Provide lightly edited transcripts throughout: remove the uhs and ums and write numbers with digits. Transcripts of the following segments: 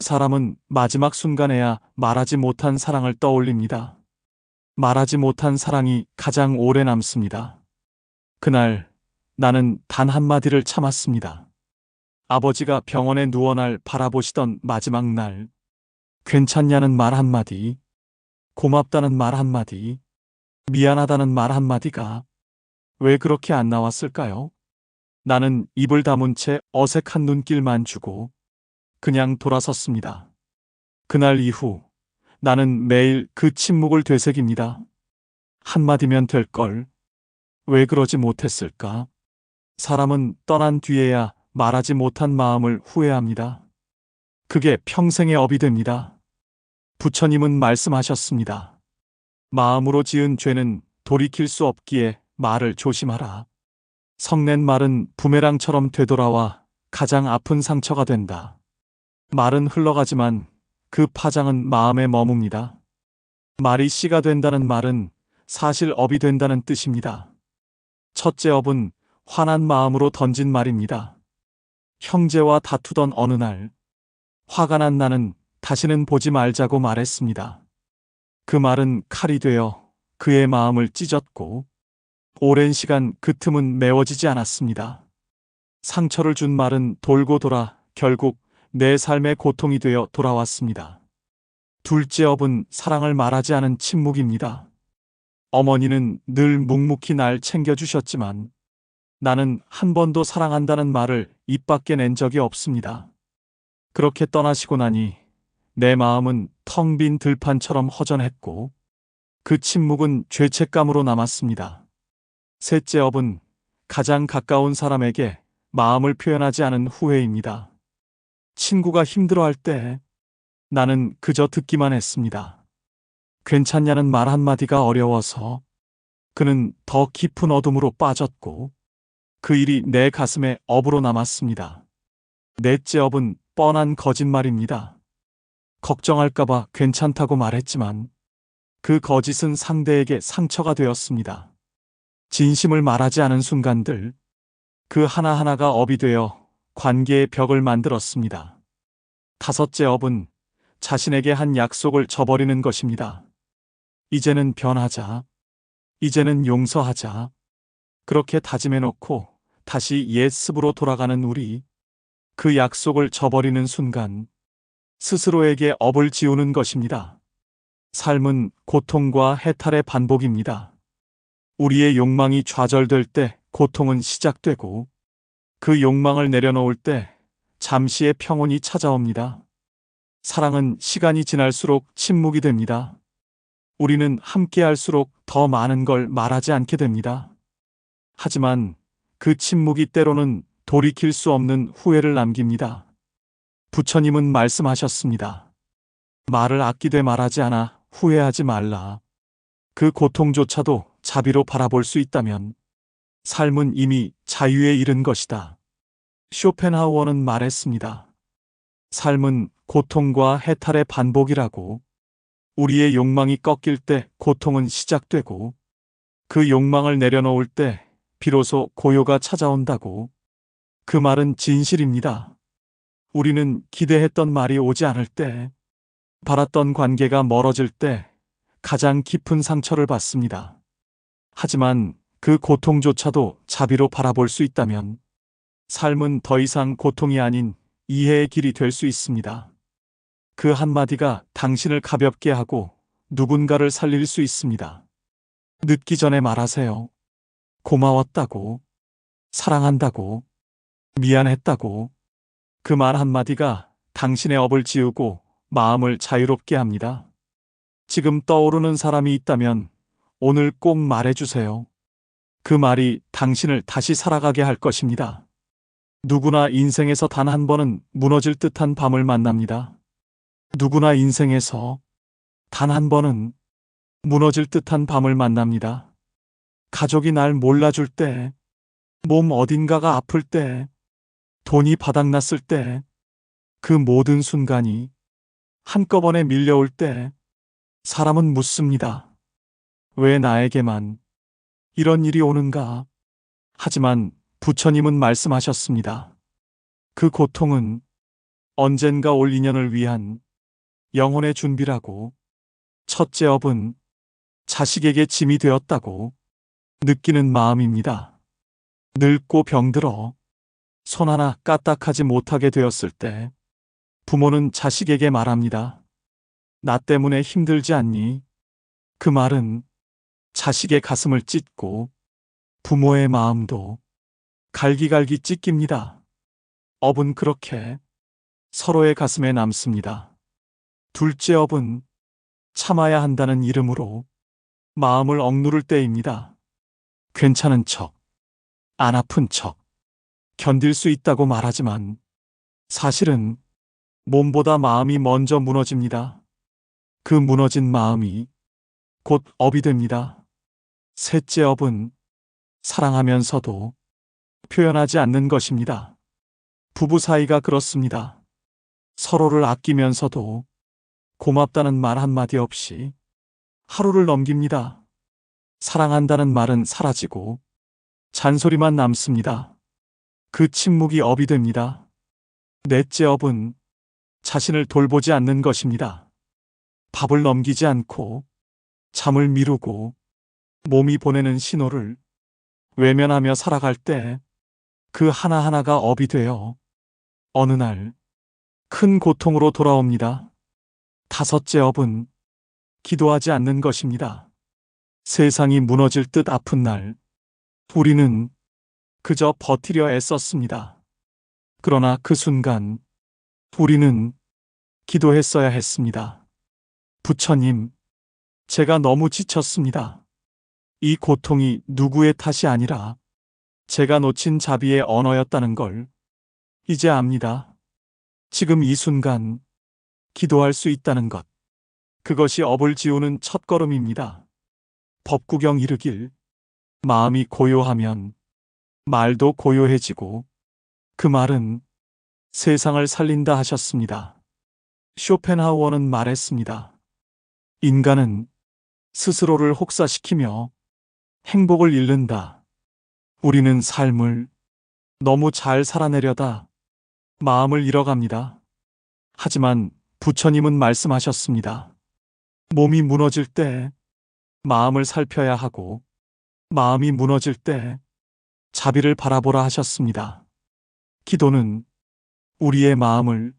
사람은 마지막 순간에야 말하지 못한 사랑을 떠올립니다. 말하지 못한 사랑이 가장 오래 남습니다. 그날 나는 단 한마디를 참았습니다. 아버지가 병원에 누워 날 바라보시던 마지막 날, 괜찮냐는 말 한마디, 고맙다는 말 한마디, 미안하다는 말 한마디가 왜 그렇게 안 나왔을까요? 나는 입을 다문 채 어색한 눈길만 주고 그냥 돌아섰습니다. 그날 이후 나는 매일 그 침묵을 되새깁니다. 한마디면 될 걸. 왜 그러지 못했을까? 사람은 떠난 뒤에야 말하지 못한 마음을 후회합니다. 그게 평생의 업이 됩니다. 부처님은 말씀하셨습니다. 마음으로 지은 죄는 돌이킬 수 없기에 말을 조심하라. 성낸 말은 부메랑처럼 되돌아와 가장 아픈 상처가 된다. 말은 흘러가지만 그 파장은 마음에 머뭅니다. 말이 씨가 된다는 말은 사실 업이 된다는 뜻입니다. 첫째 업은 화난 마음으로 던진 말입니다. 형제와 다투던 어느 날, 화가 난 나는 다시는 보지 말자고 말했습니다. 그 말은 칼이 되어 그의 마음을 찢었고, 오랜 시간 그 틈은 메워지지 않았습니다. 상처를 준 말은 돌고 돌아 결국 내 삶의 고통이 되어 돌아왔습니다. 둘째 업은 사랑을 말하지 않은 침묵입니다. 어머니는 늘 묵묵히 날 챙겨주셨지만 나는 한 번도 사랑한다는 말을 입 밖에 낸 적이 없습니다. 그렇게 떠나시고 나니 내 마음은 텅 빈 들판처럼 허전했고 그 침묵은 죄책감으로 남았습니다. 셋째 업은 가장 가까운 사람에게 마음을 표현하지 않은 후회입니다. 친구가 힘들어할 때 나는 그저 듣기만 했습니다. 괜찮냐는 말 한마디가 어려워서 그는 더 깊은 어둠으로 빠졌고 그 일이 내 가슴에 업으로 남았습니다. 넷째 업은 뻔한 거짓말입니다. 걱정할까봐 괜찮다고 말했지만 그 거짓은 상대에게 상처가 되었습니다. 진심을 말하지 않은 순간들, 그 하나하나가 업이 되어 관계의 벽을 만들었습니다. 다섯째 업은 자신에게 한 약속을 저버리는 것입니다. 이제는 변하자. 이제는 용서하자. 그렇게 다짐해놓고 다시 옛 습으로 돌아가는 우리. 그 약속을 저버리는 순간 스스로에게 업을 지우는 것입니다. 삶은 고통과 해탈의 반복입니다. 우리의 욕망이 좌절될 때 고통은 시작되고 그 욕망을 내려놓을 때 잠시의 평온이 찾아옵니다. 사랑은 시간이 지날수록 침묵이 됩니다. 우리는 함께할수록 더 많은 걸 말하지 않게 됩니다. 하지만 그 침묵이 때로는 돌이킬 수 없는 후회를 남깁니다. 부처님은 말씀하셨습니다. 말을 아끼되 말하지 않아 후회하지 말라. 그 고통조차도 자비로 바라볼 수 있다면 삶은 이미 자유에 이른 것이다. 쇼펜하우어는 말했습니다. 삶은 고통과 해탈의 반복이라고. 우리의 욕망이 꺾일 때 고통은 시작되고 그 욕망을 내려놓을 때 비로소 고요가 찾아온다고. 그 말은 진실입니다. 우리는 기대했던 말이 오지 않을 때, 바랐던 관계가 멀어질 때 가장 깊은 상처를 받습니다. 하지만 그 고통조차도 자비로 바라볼 수 있다면 삶은 더 이상 고통이 아닌 이해의 길이 될 수 있습니다. 그 한마디가 당신을 가볍게 하고 누군가를 살릴 수 있습니다. 늦기 전에 말하세요. 고마웠다고, 사랑한다고, 미안했다고. 그 말 한마디가 당신의 업을 지우고 마음을 자유롭게 합니다. 지금 떠오르는 사람이 있다면 오늘 꼭 말해주세요. 그 말이 당신을 다시 살아가게 할 것입니다. 누구나 인생에서 단 한 번은 무너질 듯한 밤을 만납니다. 누구나 인생에서 단 한 번은 무너질 듯한 밤을 만납니다. 가족이 날 몰라줄 때, 몸 어딘가가 아플 때, 돈이 바닥났을 때, 그 모든 순간이 한꺼번에 밀려올 때 사람은 묻습니다. 왜 나에게만 이런 일이 오는가? 하지만 부처님은 말씀하셨습니다. 그 고통은 언젠가 올 인연을 위한 영혼의 준비라고. 첫째 업은 자식에게 짐이 되었다고 느끼는 마음입니다. 늙고 병들어 손 하나 까딱하지 못하게 되었을 때 부모는 자식에게 말합니다. 나 때문에 힘들지 않니? 그 말은 자식의 가슴을 찢고 부모의 마음도 갈기갈기 찢깁니다. 업은 그렇게 서로의 가슴에 남습니다. 둘째 업은 참아야 한다는 이름으로 마음을 억누를 때입니다. 괜찮은 척, 안 아픈 척, 견딜 수 있다고 말하지만 사실은 몸보다 마음이 먼저 무너집니다. 그 무너진 마음이 곧 업이 됩니다. 셋째 업은 사랑하면서도 표현하지 않는 것입니다. 부부 사이가 그렇습니다. 서로를 아끼면서도 고맙다는 말 한마디 없이 하루를 넘깁니다. 사랑한다는 말은 사라지고 잔소리만 남습니다. 그 침묵이 업이 됩니다. 넷째 업은 자신을 돌보지 않는 것입니다. 밥을 넘기지 않고 잠을 미루고 몸이 보내는 신호를 외면하며 살아갈 때 그 하나하나가 업이 되어 어느 날 큰 고통으로 돌아옵니다. 다섯째 업은 기도하지 않는 것입니다. 세상이 무너질 듯 아픈 날, 우리는 그저 버티려 애썼습니다. 그러나 그 순간, 우리는 기도했어야 했습니다. 부처님, 제가 너무 지쳤습니다. 이 고통이 누구의 탓이 아니라 제가 놓친 자비의 언어였다는 걸 이제 압니다. 지금 이 순간 기도할 수 있다는 것, 그것이 업을 지우는 첫걸음입니다. 법구경 이르길, 마음이 고요하면 말도 고요해지고, 그 말은 세상을 살린다 하셨습니다. 쇼펜하우어는 말했습니다. 인간은 스스로를 혹사시키며 행복을 잃는다. 우리는 삶을 너무 잘 살아내려다 마음을 잃어갑니다. 하지만 부처님은 말씀하셨습니다. 몸이 무너질 때 마음을 살펴야 하고 마음이 무너질 때 자비를 바라보라 하셨습니다. 기도는 우리의 마음을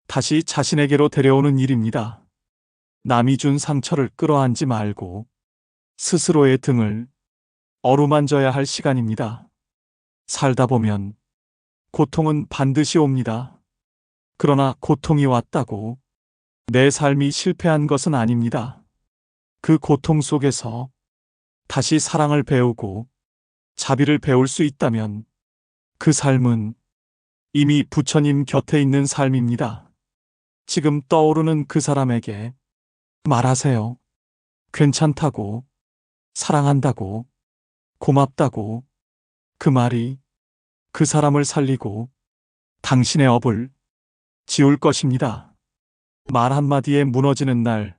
다시 자신에게로 데려오는 일입니다. 남이 준 상처를 끌어안지 말고 스스로의 등을 어루만져야 할 시간입니다. 살다 보면 고통은 반드시 옵니다. 그러나 고통이 왔다고 내 삶이 실패한 것은 아닙니다. 그 고통 속에서 다시 사랑을 배우고 자비를 배울 수 있다면 그 삶은 이미 부처님 곁에 있는 삶입니다. 지금 떠오르는 그 사람에게 말하세요. 괜찮다고, 사랑한다고, 고맙다고. 그 말이 그 사람을 살리고 당신의 업을 지울 것입니다. 말 한마디에 무너지는 날,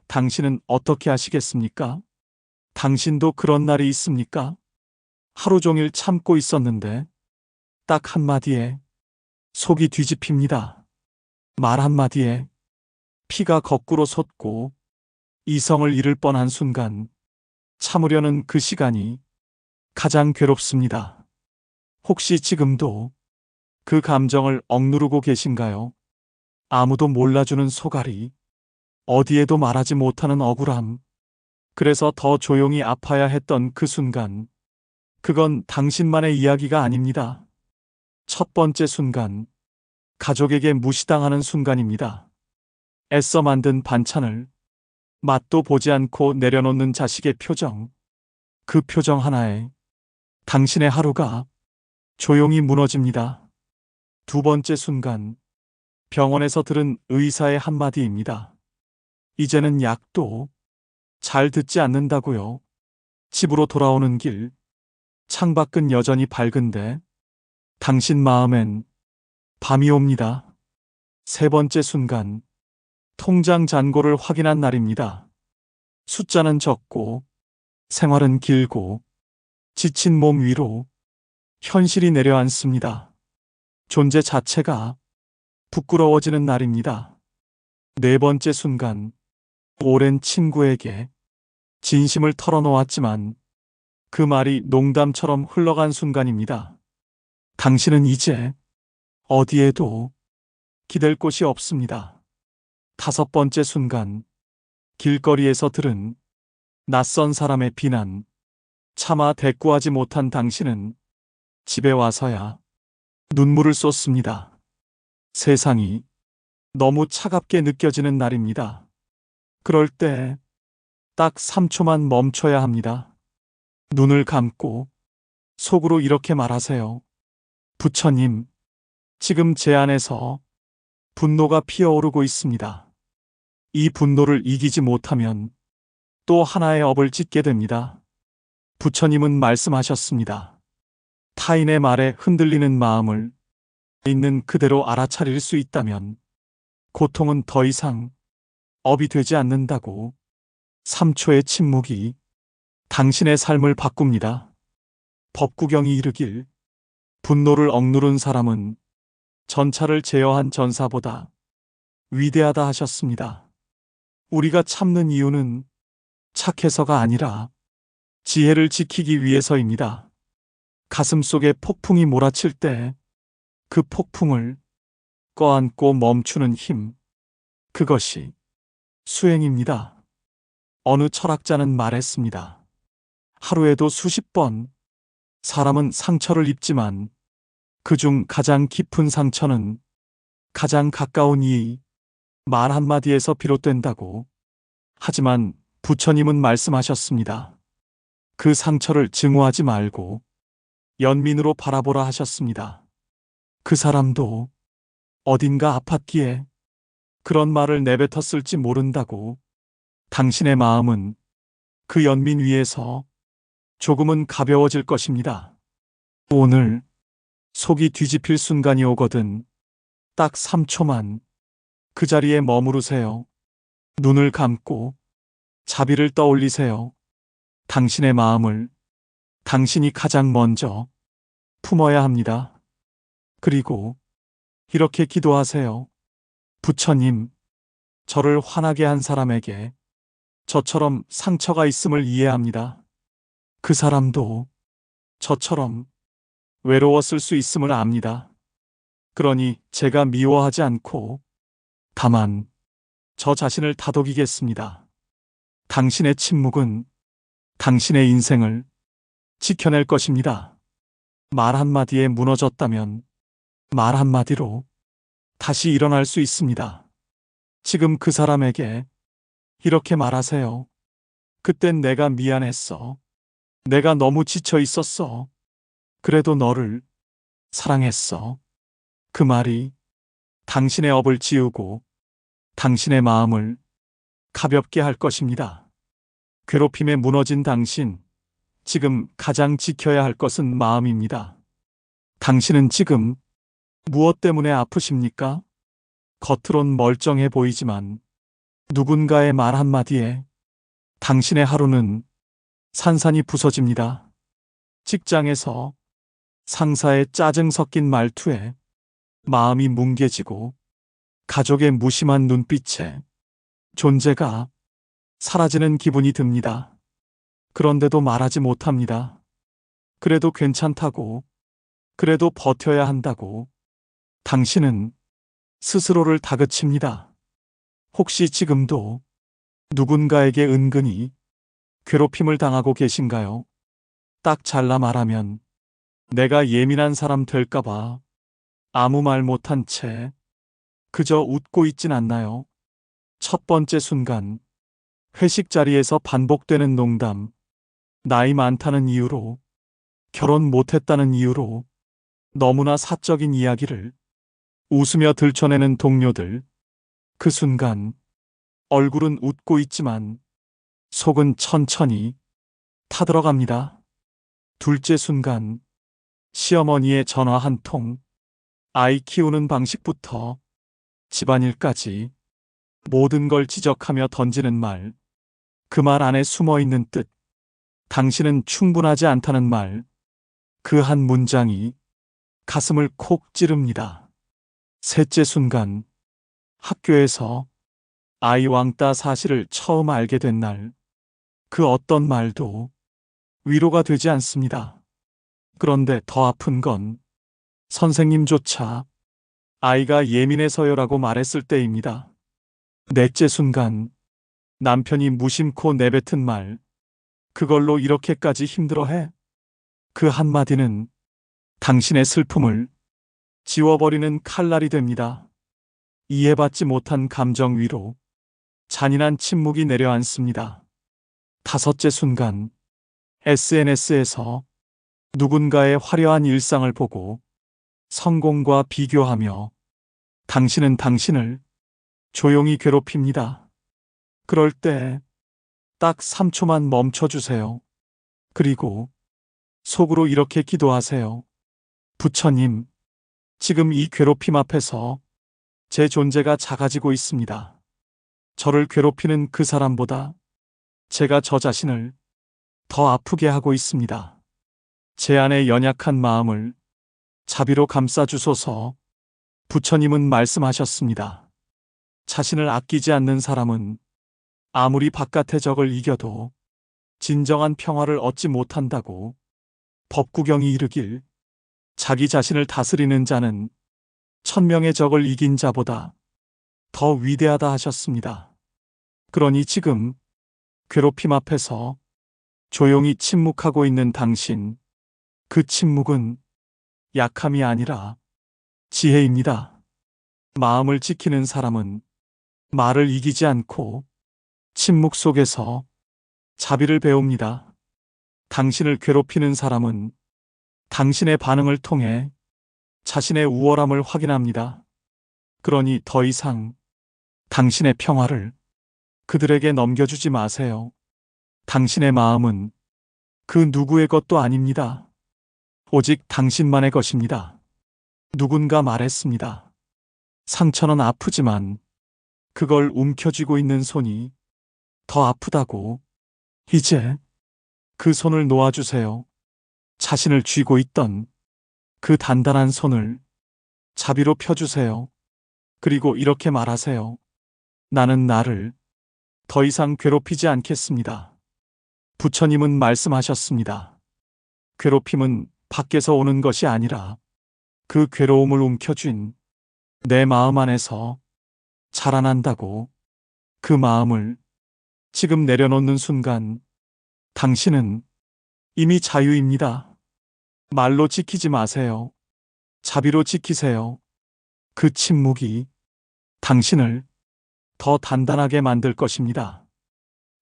당신은 어떻게 하시겠습니까? 당신도 그런 날이 있습니까? 하루 종일 참고 있었는데 딱 한마디에 속이 뒤집힙니다. 말 한마디에 피가 거꾸로 솟고 이성을 잃을 뻔한 순간 참으려는 그 시간이 가장 괴롭습니다. 혹시 지금도 그 감정을 억누르고 계신가요? 아무도 몰라주는 소갈이, 어디에도 말하지 못하는 억울함, 그래서 더 조용히 아파야 했던 그 순간, 그건 당신만의 이야기가 아닙니다. 첫 번째 순간, 가족에게 무시당하는 순간입니다. 애써 만든 반찬을 맛도 보지 않고 내려놓는 자식의 표정, 그 표정 하나에 당신의 하루가 조용히 무너집니다. 두 번째 순간, 병원에서 들은 의사의 한마디입니다. 이제는 약도 잘 듣지 않는다고요. 집으로 돌아오는 길, 창밖은 여전히 밝은데 당신 마음엔 밤이 옵니다. 세 번째 순간, 통장 잔고를 확인한 날입니다. 숫자는 적고 생활은 길고 지친 몸 위로 현실이 내려앉습니다. 존재 자체가 부끄러워지는 날입니다. 네 번째 순간, 오랜 친구에게 진심을 털어놓았지만 그 말이 농담처럼 흘러간 순간입니다. 당신은 이제 어디에도 기댈 곳이 없습니다. 다섯 번째 순간, 길거리에서 들은 낯선 사람의 비난, 차마 대꾸하지 못한 당신은 집에 와서야 눈물을 쏟습니다. 세상이 너무 차갑게 느껴지는 날입니다. 그럴 때 딱 3초만 멈춰야 합니다. 눈을 감고 속으로 이렇게 말하세요. 부처님, 지금 제 안에서 분노가 피어오르고 있습니다. 이 분노를 이기지 못하면 또 하나의 업을 짓게 됩니다. 부처님은 말씀하셨습니다. 타인의 말에 흔들리는 마음을 있는 그대로 알아차릴 수 있다면 고통은 더 이상 업이 되지 않는다고. 3초의 침묵이 당신의 삶을 바꿉니다. 법구경이 이르길 분노를 억누른 사람은 전차를 제어한 전사보다 위대하다 하셨습니다. 우리가 참는 이유는 착해서가 아니라 지혜를 지키기 위해서입니다. 가슴 속에 폭풍이 몰아칠 때 그 폭풍을 껴안고 멈추는 힘, 그것이 수행입니다. 어느 철학자는 말했습니다. 하루에도 수십 번 사람은 상처를 입지만 그중 가장 깊은 상처는 가장 가까운 이 말 한마디에서 비롯된다고. 하지만 부처님은 말씀하셨습니다. 그 상처를 증오하지 말고 연민으로 바라보라 하셨습니다. 그 사람도 어딘가 아팠기에 그런 말을 내뱉었을지 모른다고. 당신의 마음은 그 연민 위에서 조금은 가벼워질 것입니다. 오늘 속이 뒤집힐 순간이 오거든 딱 3초만 그 자리에 머무르세요. 눈을 감고 자비를 떠올리세요. 당신의 마음을 당신이 가장 먼저 품어야 합니다. 그리고 이렇게 기도하세요. 부처님, 저를 화나게 한 사람에게 저처럼 상처가 있음을 이해합니다. 그 사람도 저처럼 외로웠을 수 있음을 압니다. 그러니 제가 미워하지 않고 다만 저 자신을 다독이겠습니다. 당신의 침묵은 당신의 인생을 지켜낼 것입니다. 말 한마디에 무너졌다면 말 한마디로 다시 일어날 수 있습니다. 지금 그 사람에게 이렇게 말하세요. 그땐 내가 미안했어. 내가 너무 지쳐 있었어. 그래도 너를 사랑했어. 그 말이 당신의 업을 지우고 당신의 마음을 가볍게 할 것입니다. 괴롭힘에 무너진 당신, 지금 가장 지켜야 할 것은 마음입니다. 당신은 지금 무엇 때문에 아프십니까? 겉으론 멀쩡해 보이지만 누군가의 말 한마디에 당신의 하루는 산산이 부서집니다. 직장에서 상사의 짜증 섞인 말투에 마음이 뭉개지고 가족의 무심한 눈빛에 존재가 사라지는 기분이 듭니다. 그런데도 말하지 못합니다. 그래도 괜찮다고, 그래도 버텨야 한다고. 당신은 스스로를 다그칩니다. 혹시 지금도 누군가에게 은근히 괴롭힘을 당하고 계신가요? 딱 잘라 말하면 내가 예민한 사람 될까봐 아무 말 못한 채 그저 웃고 있진 않나요? 첫 번째 순간, 회식 자리에서 반복되는 농담, 나이 많다는 이유로, 결혼 못했다는 이유로 너무나 사적인 이야기를 웃으며 들춰내는 동료들. 그 순간 얼굴은 웃고 있지만 속은 천천히 타들어갑니다. 둘째 순간, 시어머니의 전화 한 통, 아이 키우는 방식부터 집안일까지 모든 걸 지적하며 던지는 말, 그 말 안에 숨어 있는 뜻, 당신은 충분하지 않다는 말, 그 한 문장이 가슴을 콕 찌릅니다. 셋째 순간, 학교에서 아이 왕따 사실을 처음 알게 된 날, 그 어떤 말도 위로가 되지 않습니다. 그런데 더 아픈 건 선생님조차 아이가 예민해서요라고 말했을 때입니다. 넷째 순간, 남편이 무심코 내뱉은 말, 그걸로 이렇게까지 힘들어해? 그 한마디는 당신의 슬픔을 지워버리는 칼날이 됩니다. 이해받지 못한 감정 위로 잔인한 침묵이 내려앉습니다. 다섯째 순간, SNS에서 누군가의 화려한 일상을 보고 성공과 비교하며 당신은 당신을 조용히 괴롭힙니다. 그럴 때 딱 3초만 멈춰주세요. 그리고 속으로 이렇게 기도하세요. 부처님, 지금 이 괴롭힘 앞에서 제 존재가 작아지고 있습니다. 저를 괴롭히는 그 사람보다 제가 저 자신을 더 아프게 하고 있습니다. 제 안의 연약한 마음을 자비로 감싸주소서. 부처님은 말씀하셨습니다. 자신을 아끼지 않는 사람은 아무리 바깥의 적을 이겨도 진정한 평화를 얻지 못한다고. 법구경이 이르길 자기 자신을 다스리는 자는 1000명의 적을 이긴 자보다 더 위대하다 하셨습니다. 그러니 지금 괴롭힘 앞에서 조용히 침묵하고 있는 당신, 그 침묵은 약함이 아니라 지혜입니다. 마음을 지키는 사람은 말을 이기지 않고 침묵 속에서 자비를 배웁니다. 당신을 괴롭히는 사람은 당신의 반응을 통해 자신의 우월함을 확인합니다. 그러니 더 이상 당신의 평화를 그들에게 넘겨주지 마세요. 당신의 마음은 그 누구의 것도 아닙니다. 오직 당신만의 것입니다. 누군가 말했습니다. 상처는 아프지만 그걸 움켜쥐고 있는 손이 더 아프다고. 이제 그 손을 놓아주세요. 자신을 쥐고 있던 그 단단한 손을 자비로 펴주세요. 그리고 이렇게 말하세요. 나는 나를 더 이상 괴롭히지 않겠습니다. 부처님은 말씀하셨습니다. 괴롭힘은 밖에서 오는 것이 아니라 그 괴로움을 움켜쥔 내 마음 안에서 자라난다고. 그 마음을 지금 내려놓는 순간 당신은 이미 자유입니다. 말로 지키지 마세요. 자비로 지키세요. 그 침묵이 당신을 더 단단하게 만들 것입니다.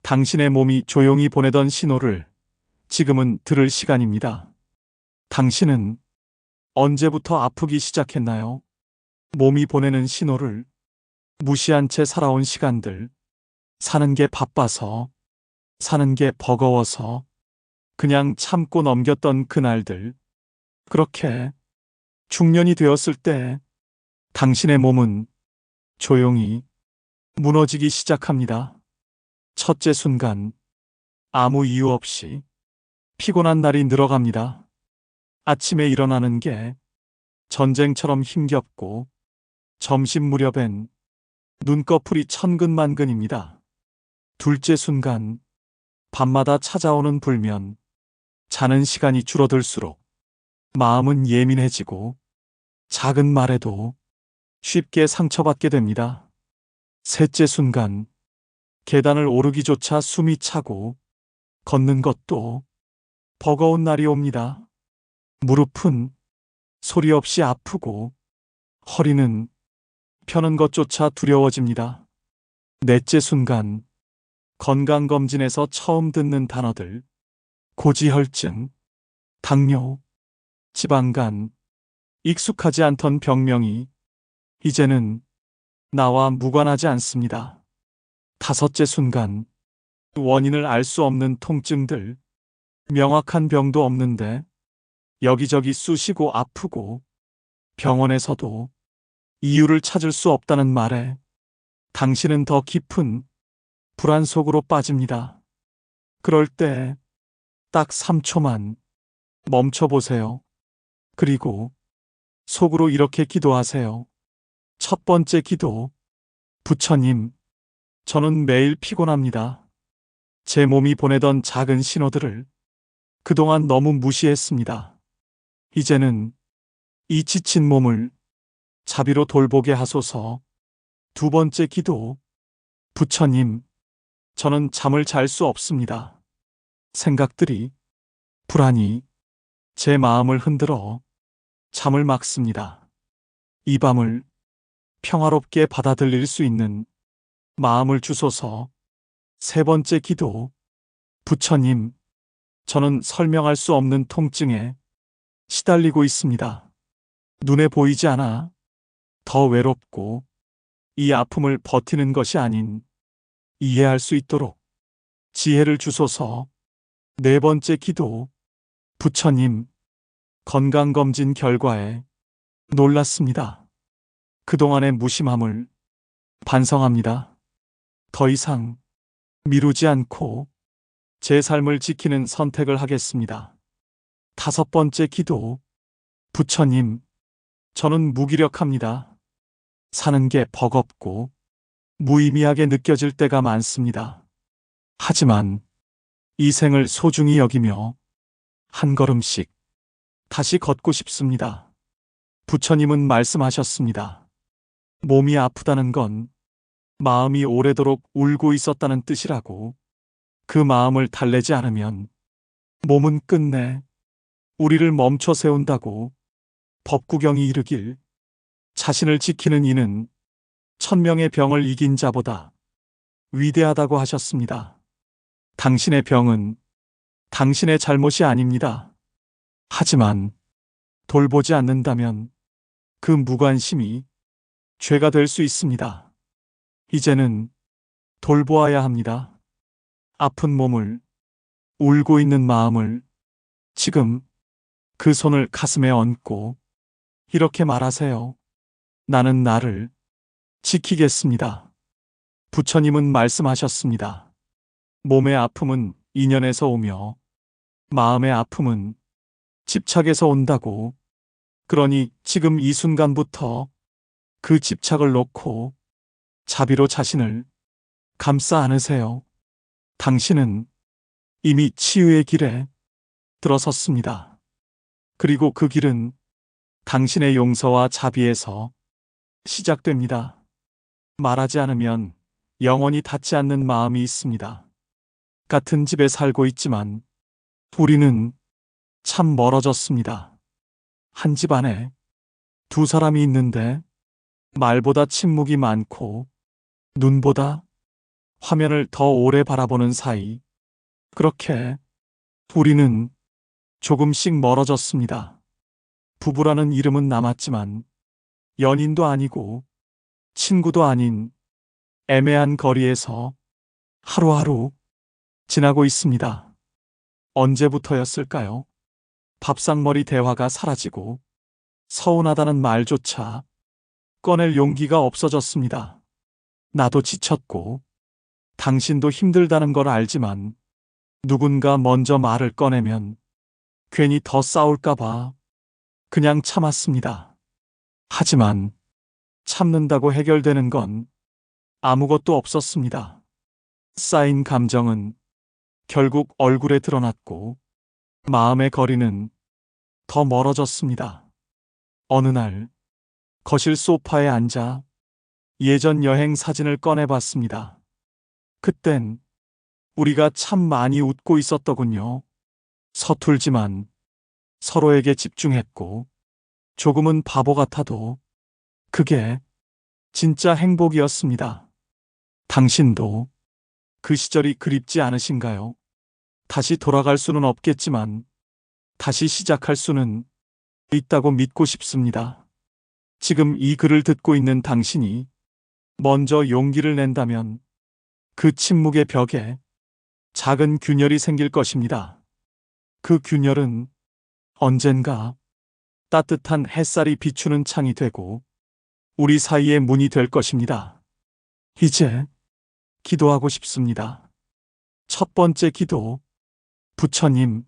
당신의 몸이 조용히 보내던 신호를 지금은 들을 시간입니다. 당신은 언제부터 아프기 시작했나요? 몸이 보내는 신호를 무시한 채 살아온 시간들, 사는 게 바빠서, 사는 게 버거워서, 그냥 참고 넘겼던 그날들, 그렇게 중년이 되었을 때 당신의 몸은 조용히 무너지기 시작합니다. 첫째 순간, 아무 이유 없이 피곤한 날이 늘어갑니다. 아침에 일어나는 게 전쟁처럼 힘겹고 점심 무렵엔 눈꺼풀이 천근만근입니다. 둘째 순간, 밤마다 찾아오는 불면, 자는 시간이 줄어들수록 마음은 예민해지고 작은 말에도 쉽게 상처받게 됩니다. 셋째 순간, 계단을 오르기조차 숨이 차고 걷는 것도 버거운 날이 옵니다. 무릎은 소리 없이 아프고 허리는 펴는 것조차 두려워집니다. 넷째 순간, 건강검진에서 처음 듣는 단어들, 고지혈증, 당뇨, 지방간, 익숙하지 않던 병명이 이제는 나와 무관하지 않습니다. 다섯째 순간, 원인을 알 수 없는 통증들, 명확한 병도 없는데 여기저기 쑤시고 아프고 병원에서도 이유를 찾을 수 없다는 말에 당신은 더 깊은 불안 속으로 빠집니다. 그럴 때 딱 3초만 멈춰보세요. 그리고 속으로 이렇게 기도하세요. 첫 번째 기도. 부처님, 저는 매일 피곤합니다. 제 몸이 보내던 작은 신호들을 그동안 너무 무시했습니다. 이제는 이 지친 몸을 자비로 돌보게 하소서. 두 번째 기도. 부처님, 저는 잠을 잘 수 없습니다. 생각들이, 불안이 제 마음을 흔들어 잠을 막습니다. 이 밤을 평화롭게 받아들일 수 있는 마음을 주소서. 세 번째 기도. 부처님, 저는 설명할 수 없는 통증에 시달리고 있습니다. 눈에 보이지 않아 더 외롭고 이 아픔을 버티는 것이 아닌 이해할 수 있도록 지혜를 주소서. 네 번째 기도. 부처님, 건강검진 결과에 놀랐습니다. 그동안의 무심함을 반성합니다. 더 이상 미루지 않고 제 삶을 지키는 선택을 하겠습니다. 다섯 번째 기도. 부처님, 저는 무기력합니다. 사는 게 버겁고 무의미하게 느껴질 때가 많습니다. 하지만 이 생을 소중히 여기며 한 걸음씩 다시 걷고 싶습니다. 부처님은 말씀하셨습니다. 몸이 아프다는 건 마음이 오래도록 울고 있었다는 뜻이라고. 그 마음을 달래지 않으면 몸은 끝내 우리를 멈춰 세운다고. 법구경이 이르길, 자신을 지키는 이는 천명의 병을 이긴 자보다 위대하다고 하셨습니다. 당신의 병은 당신의 잘못이 아닙니다. 하지만 돌보지 않는다면 그 무관심이 죄가 될 수 있습니다. 이제는 돌보아야 합니다. 아픈 몸을, 울고 있는 마음을 지금 그 손을 가슴에 얹고 이렇게 말하세요. 나는 나를 지키겠습니다. 부처님은 말씀하셨습니다. 몸의 아픔은 인연에서 오며 마음의 아픔은 집착에서 온다고. 그러니 지금 이 순간부터 그 집착을 놓고 자비로 자신을 감싸 안으세요. 당신은 이미 치유의 길에 들어섰습니다. 그리고 그 길은 당신의 용서와 자비에서 시작됩니다. 말하지 않으면 영원히 닿지 않는 마음이 있습니다. 같은 집에 살고 있지만 우리는 참 멀어졌습니다. 한 집 안에 두 사람이 있는데 말보다 침묵이 많고 눈보다 화면을 더 오래 바라보는 사이. 그렇게 우리는 조금씩 멀어졌습니다. 부부라는 이름은 남았지만 연인도 아니고 친구도 아닌 애매한 거리에서 하루하루 지나고 있습니다. 언제부터였을까요? 밥상머리 대화가 사라지고 서운하다는 말조차 꺼낼 용기가 없어졌습니다. 나도 지쳤고 당신도 힘들다는 걸 알지만 누군가 먼저 말을 꺼내면 괜히 더 싸울까봐 그냥 참았습니다. 하지만 참는다고 해결되는 건 아무것도 없었습니다. 쌓인 감정은 결국 얼굴에 드러났고 마음의 거리는 더 멀어졌습니다. 어느 날 거실 소파에 앉아 예전 여행 사진을 꺼내봤습니다. 그땐 우리가 참 많이 웃고 있었더군요. 서툴지만 서로에게 집중했고 조금은 바보 같아도 그게 진짜 행복이었습니다. 당신도 그 시절이 그립지 않으신가요? 다시 돌아갈 수는 없겠지만 다시 시작할 수는 있다고 믿고 싶습니다. 지금 이 글을 듣고 있는 당신이 먼저 용기를 낸다면 그 침묵의 벽에 작은 균열이 생길 것입니다. 그 균열은 언젠가 따뜻한 햇살이 비추는 창이 되고 우리 사이의 문이 될 것입니다. 이제 기도하고 싶습니다. 첫 번째 기도. 부처님,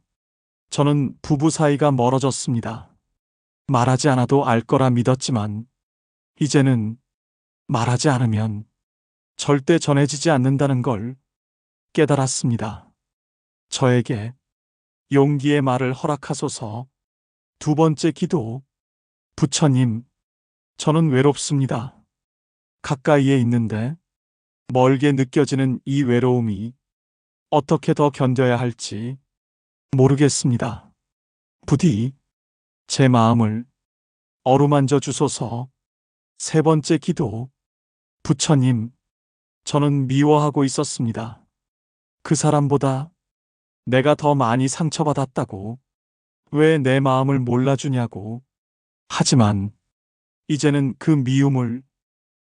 저는 부부 사이가 멀어졌습니다. 말하지 않아도 알 거라 믿었지만 이제는 말하지 않으면 절대 전해지지 않는다는 걸 깨달았습니다. 저에게 용기의 말을 허락하소서. 두 번째 기도. 부처님, 저는 외롭습니다. 가까이에 있는데 멀게 느껴지는 이 외로움이 어떻게 더 견뎌야 할지 모르겠습니다. 부디 제 마음을 어루만져 주소서. 세 번째 기도. 부처님, 저는 미워하고 있었습니다. 그 사람보다 내가 더 많이 상처받았다고, 왜 내 마음을 몰라주냐고. 하지만 이제는 그 미움을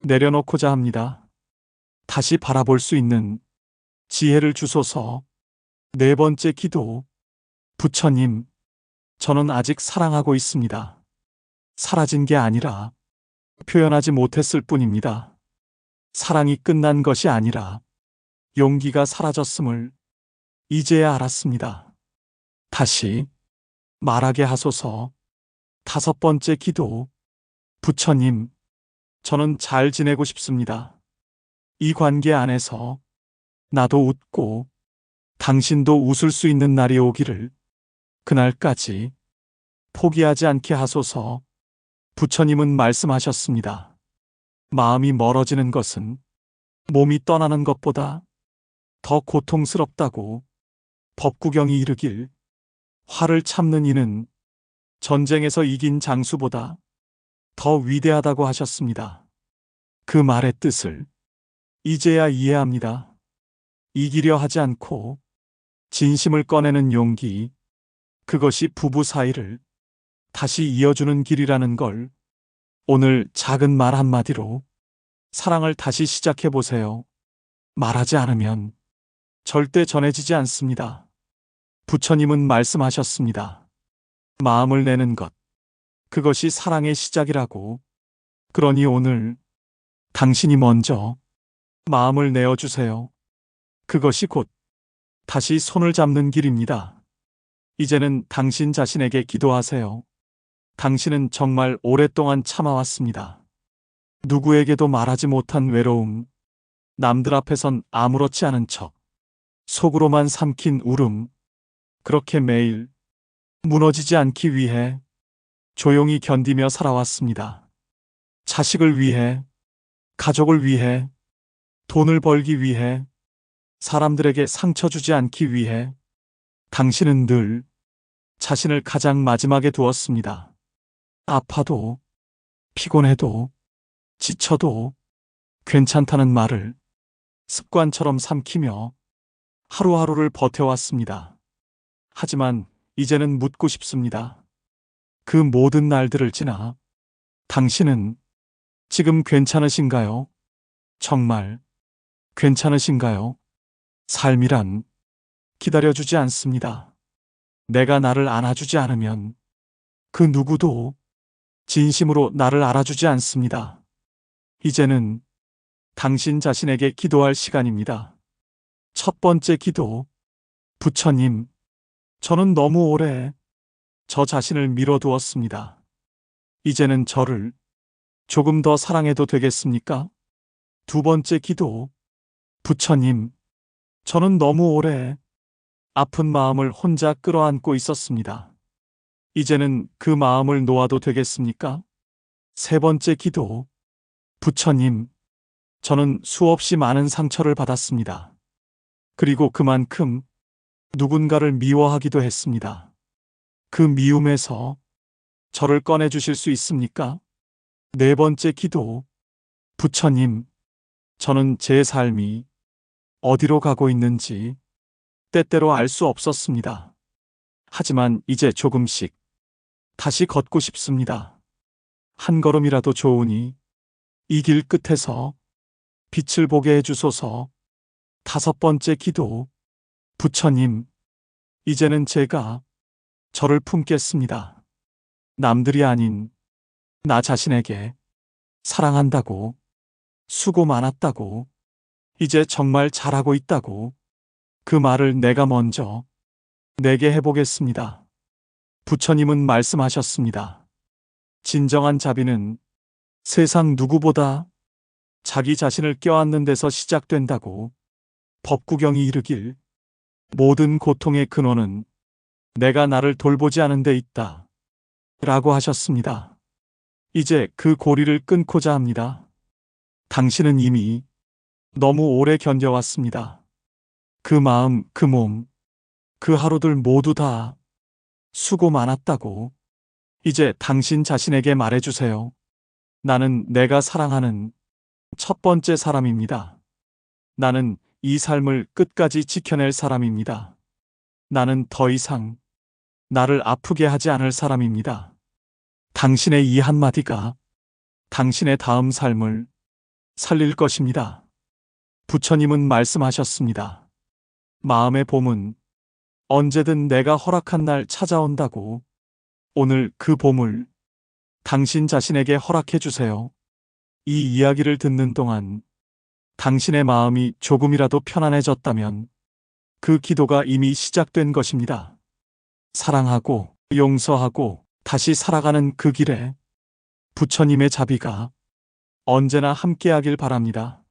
내려놓고자 합니다. 다시 바라볼 수 있는 지혜를 주소서. 네 번째 기도. 부처님, 저는 아직 사랑하고 있습니다. 사라진 게 아니라 표현하지 못했을 뿐입니다. 사랑이 끝난 것이 아니라 용기가 사라졌음을 이제야 알았습니다. 다시 말하게 하소서. 다섯 번째 기도. 부처님, 저는 잘 지내고 싶습니다. 이 관계 안에서 나도 웃고 당신도 웃을 수 있는 날이 오기를, 그날까지 포기하지 않게 하소서. 부처님은 말씀하셨습니다. 마음이 멀어지는 것은 몸이 떠나는 것보다 더 고통스럽다고. 법구경이 이르길, 화를 참는 이는 전쟁에서 이긴 장수보다 더 위대하다고 하셨습니다. 그 말의 뜻을 이제야 이해합니다. 이기려 하지 않고 진심을 꺼내는 용기, 그것이 부부 사이를 다시 이어주는 길이라는 걸 오늘 작은 말 한마디로 사랑을 다시 시작해 보세요. 말하지 않으면 절대 전해지지 않습니다. 부처님은 말씀하셨습니다. 마음을 내는 것, 그것이 사랑의 시작이라고. 그러니 오늘 당신이 먼저 마음을 내어주세요. 그것이 곧 다시 손을 잡는 길입니다. 이제는 당신 자신에게 기도하세요. 당신은 정말 오랫동안 참아왔습니다. 누구에게도 말하지 못한 외로움, 남들 앞에선 아무렇지 않은 척, 속으로만 삼킨 울음, 그렇게 매일 무너지지 않기 위해 조용히 견디며 살아왔습니다. 자식을 위해, 가족을 위해, 돈을 벌기 위해, 사람들에게 상처 주지 않기 위해 당신은 늘 자신을 가장 마지막에 두었습니다. 아파도, 피곤해도, 지쳐도 괜찮다는 말을 습관처럼 삼키며 하루하루를 버텨왔습니다. 하지만 이제는 묻고 싶습니다. 그 모든 날들을 지나 당신은 지금 괜찮으신가요? 정말 괜찮으신가요? 삶이란 기다려주지 않습니다. 내가 나를 안아주지 않으면 그 누구도 진심으로 나를 알아주지 않습니다. 이제는 당신 자신에게 기도할 시간입니다. 첫 번째 기도. 부처님, 저는 너무 오래 저 자신을 밀어두었습니다. 이제는 저를 조금 더 사랑해도 되겠습니까? 두 번째 기도. 부처님, 저는 너무 오래 아픈 마음을 혼자 끌어안고 있었습니다. 이제는 그 마음을 놓아도 되겠습니까? 세 번째 기도. 부처님, 저는 수없이 많은 상처를 받았습니다. 그리고 그만큼 누군가를 미워하기도 했습니다. 그 미움에서 저를 꺼내주실 수 있습니까? 네 번째 기도. 부처님, 저는 제 삶이 어디로 가고 있는지 때때로 알 수 없었습니다. 하지만 이제 조금씩 다시 걷고 싶습니다. 한 걸음이라도 좋으니 이 길 끝에서 빛을 보게 해주소서. 다섯 번째 기도. 부처님, 이제는 제가 저를 품겠습니다. 남들이 아닌 나 자신에게 사랑한다고, 수고 많았다고, 이제 정말 잘하고 있다고, 그 말을 내가 먼저 내게 해보겠습니다. 부처님은 말씀하셨습니다. 진정한 자비는 세상 누구보다 자기 자신을 껴안는 데서 시작된다고 법구경이 이르길 모든 고통의 근원은 내가 나를 돌보지 않은 데 있다. 라고 하셨습니다. 이제 그 고리를 끊고자 합니다. 당신은 이미 너무 오래 견뎌왔습니다. 그 마음, 그 몸, 그 하루들 모두 다 수고 많았다고 이제 당신 자신에게 말해주세요. 나는 내가 사랑하는 첫 번째 사람입니다. 나는 이 삶을 끝까지 지켜낼 사람입니다. 나는 더 이상 나를 아프게 하지 않을 사람입니다. 당신의 이 한마디가 당신의 다음 삶을 살릴 것입니다. 부처님은 말씀하셨습니다. 마음의 봄은 언제든 내가 허락한 날 찾아온다고. 오늘 그 봄을 당신 자신에게 허락해 주세요. 이 이야기를 듣는 동안 당신의 마음이 조금이라도 편안해졌다면 그 기도가 이미 시작된 것입니다. 사랑하고 용서하고 다시 살아가는 그 길에 부처님의 자비가 언제나 함께하길 바랍니다.